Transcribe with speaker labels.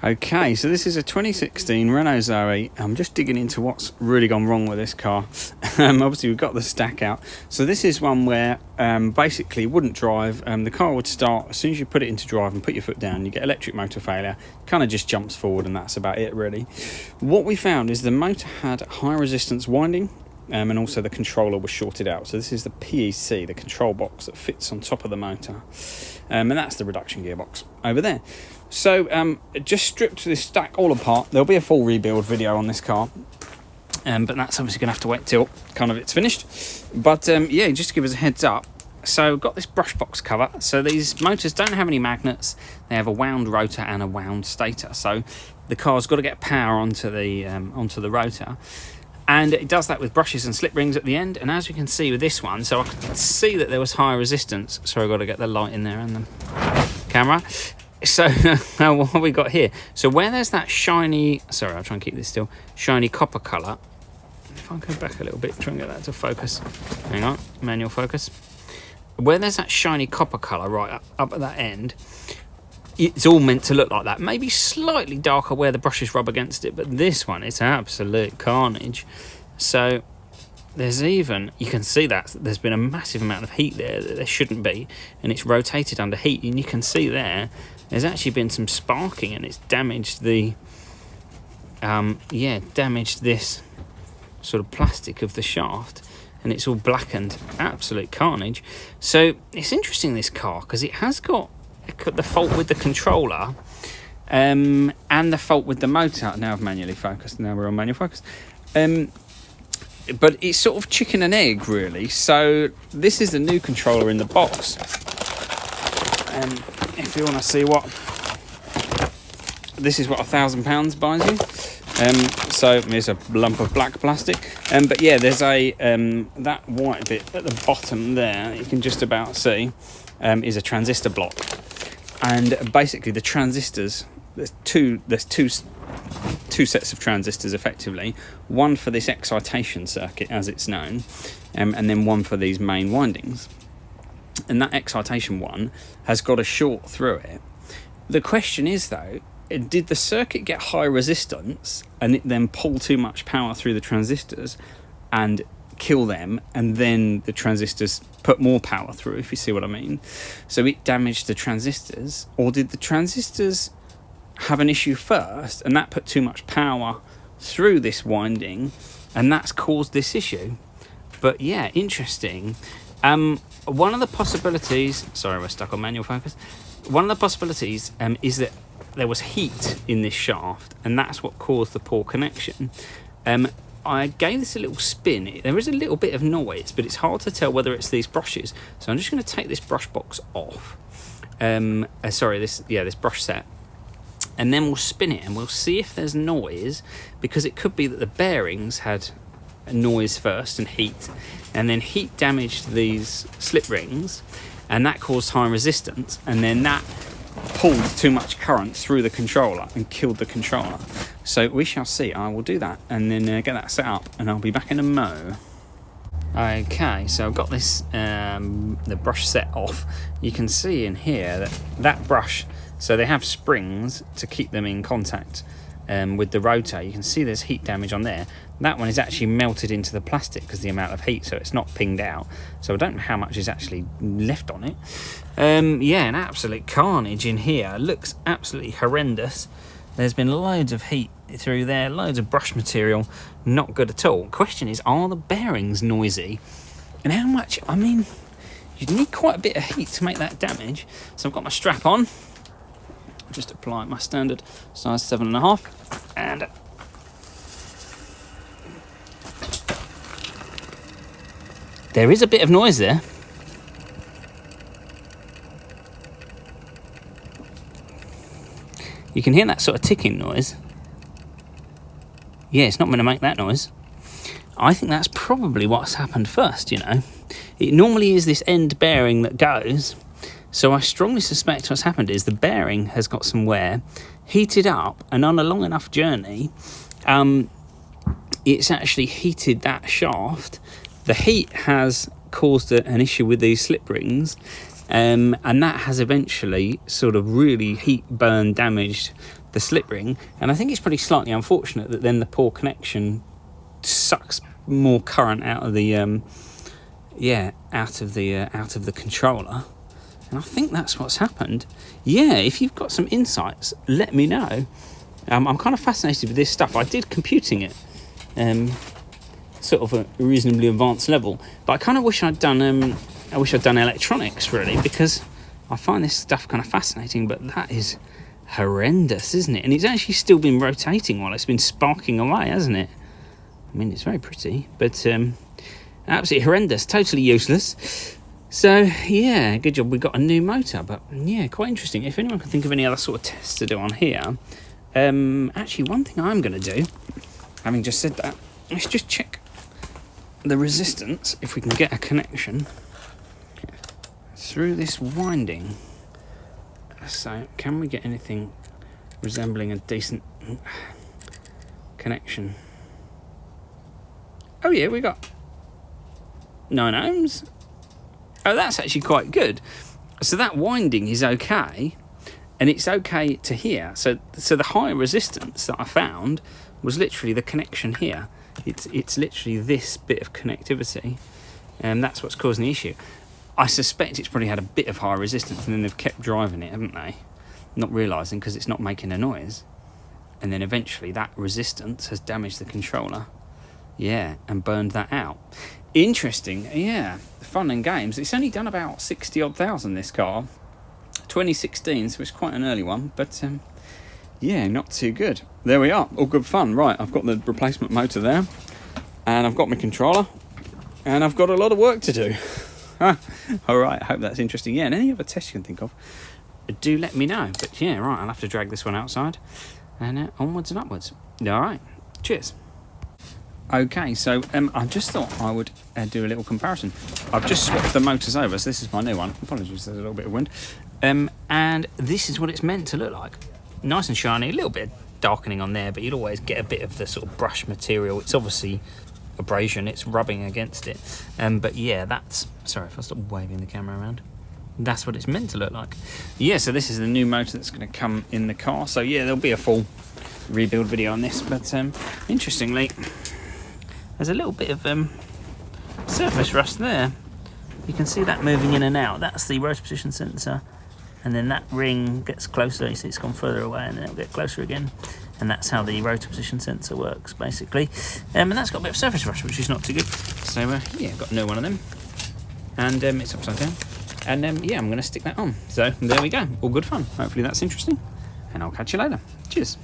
Speaker 1: Okay, so this is a 2016 Renault Zoe. I'm just digging into what's really gone wrong with this car. Obviously, we've got the stack out. So this is one where basically it wouldn't drive. The car would start as soon as you put it into drive and put your foot down. You get electric motor failure. Kind of just jumps forward, and that's about it, really. What we found is the motor had high resistance winding. And also the controller was shorted out. So this is the PEC, the control box that fits on top of the motor. And that's the reduction gearbox over there. So just stripped this stack all apart. There'll be a full rebuild video on this car. But that's obviously going to have to wait till kind of it's finished. But yeah, just to give us a heads up. So got this brush box cover. So these motors don't have any magnets. They have a wound rotor and a wound stator. So the car's got to get power onto the rotor. And it does that with brushes and slip rings at the end. And as you can see with this one, so I could see that there was high resistance. So I've got to get the light in there and the camera. So now what have we got here? So where there's that shiny, sorry, I'll try and keep this still, shiny copper colour. If I go back a little bit, try and get that to focus. Hang on, manual focus. Where there's that shiny copper colour right up at that end, it's all meant to look like that. Maybe slightly darker where the brushes rub against it, but this one is absolute carnage. So there's even, you can see that there's been a massive amount of heat there that there shouldn't be, and it's rotated under heat, and you can see there's actually been some sparking, and it's damaged the, damaged this sort of plastic of the shaft, and it's all blackened. Absolute carnage. So it's interesting, this car, because it has got the fault with the controller and the fault with the motor. Now I've manually focused. Now we're on manual focus. But it's sort of chicken and egg, really. So this is the new controller in the box. If you want to see what this is, what £1,000 buys you. So there's a lump of black plastic. But yeah, there's a that white bit at the bottom there, you can just about see, is a transistor block. And basically the transistors, there's two sets of transistors effectively, one for this excitation circuit as it's known, and then one for these main windings. And that excitation one has got a short through it. The question is though, did the circuit get high resistance and it then pull too much power through the transistors and kill them, and then the transistors put more power through, if you see what I mean? So it damaged the transistors, or did the transistors have an issue first and that put too much power through this winding and that's caused this issue? But yeah, interesting. One of the possibilities, sorry, we're stuck on manual focus. One of the possibilities is that there was heat in this shaft and that's what caused the poor connection. I gave this a little spin. There is a little bit of noise, but it's hard to tell whether it's these brushes. So I'm just going to take this brush box off. This brush set. And then we'll spin it and we'll see if there's noise, because it could be that the bearings had a noise first and heat, and then heat damaged these slip rings and that caused high resistance, and then that pulled too much current through the controller and killed the controller. So we shall see. I will do that and then get that set up, and I'll be back in a mo. Okay, so I've got this the brush set off. You can see in here that brush, so they have springs to keep them in contact with the rotor. You can see there's heat damage on there. That one is actually melted into the plastic because the amount of heat, so it's not pinged out. So I don't know how much is actually left on it. Yeah, an absolute carnage in here. It looks absolutely horrendous. There's been loads of heat through there, loads of brush material, not good at all. Question is, are the bearings noisy? And how much? I mean, you'd need quite a bit of heat to make that damage. So I've got my strap on. Just apply my standard size 7.5, and there is a bit of noise there. You can hear that sort of ticking noise. Yeah, it's not going to make that noise. I think that's probably what's happened first, you know. It normally is this end bearing that goes. So I strongly suspect what's happened is the bearing has got some wear, heated up, and on a long enough journey, it's actually heated that shaft. The heat has caused an issue with these slip rings, and that has eventually sort of really heat burn damaged the slip ring, and I think it's pretty slightly unfortunate that then the poor connection sucks more current out of the out of the controller, and I think that's what's happened. Yeah, if you've got some insights, let me know. I'm kind of fascinated with this stuff. I did computing it, sort of a reasonably advanced level, but I kind of wish I'd done electronics, really, because I find this stuff kind of fascinating. But that is horrendous, isn't it? And it's actually still been rotating while it's been sparking away, hasn't it? I mean, it's very pretty, but absolutely horrendous, totally useless. So yeah, good job we got a new motor. But yeah, quite interesting. If anyone can think of any other sort of tests to do on here, actually one thing I'm going to do, having just said that, let's just check the resistance, if we can get a connection through this winding. So can we get anything resembling a decent connection? Oh yeah, we got 9 ohms. Oh, that's actually quite good. So that winding is okay, and it's okay to here. So the high resistance that I found was literally the connection here. It's literally this bit of connectivity, and that's what's causing the issue. I suspect it's probably had a bit of high resistance, and then they've kept driving it, haven't they? Not realising because it's not making a noise, and then eventually that resistance has damaged the controller. Yeah, and burned that out. Interesting, yeah. Fun and games. It's only done about 60 odd thousand, this car. 2016, so it's quite an early one, but yeah, not too good. There we are, all good fun. Right, I've got the replacement motor there, and I've got my controller, and I've got a lot of work to do. All right, I hope that's interesting. Yeah, and any other tests you can think of, do let me know. But yeah, right, I'll have to drag this one outside, and onwards and upwards. All right, cheers. Okay, so I just thought I would do a little comparison. I've just swapped the motors over, so this is my new one. Apologies, there's a little bit of wind. And this is what it's meant to look like. Nice and shiny, a little bit of darkening on there, but you'll always get a bit of the sort of brush material. It's obviously abrasion, it's rubbing against it. But yeah, that's... Sorry if I stop waving the camera around. That's what it's meant to look like. Yeah, so this is the new motor that's going to come in the car. So yeah, there'll be a full rebuild video on this. But interestingly... There's a little bit of surface rust there. You can see that moving in and out. That's the rotor position sensor. And then that ring gets closer. You see it's gone further away, and then it'll get closer again. And that's how the rotor position sensor works, basically. And that's got a bit of surface rust, which is not too good. So yeah, got a new one of them. And it's upside down. And yeah, I'm going to stick that on. So there we go. All good fun. Hopefully that's interesting. And I'll catch you later. Cheers.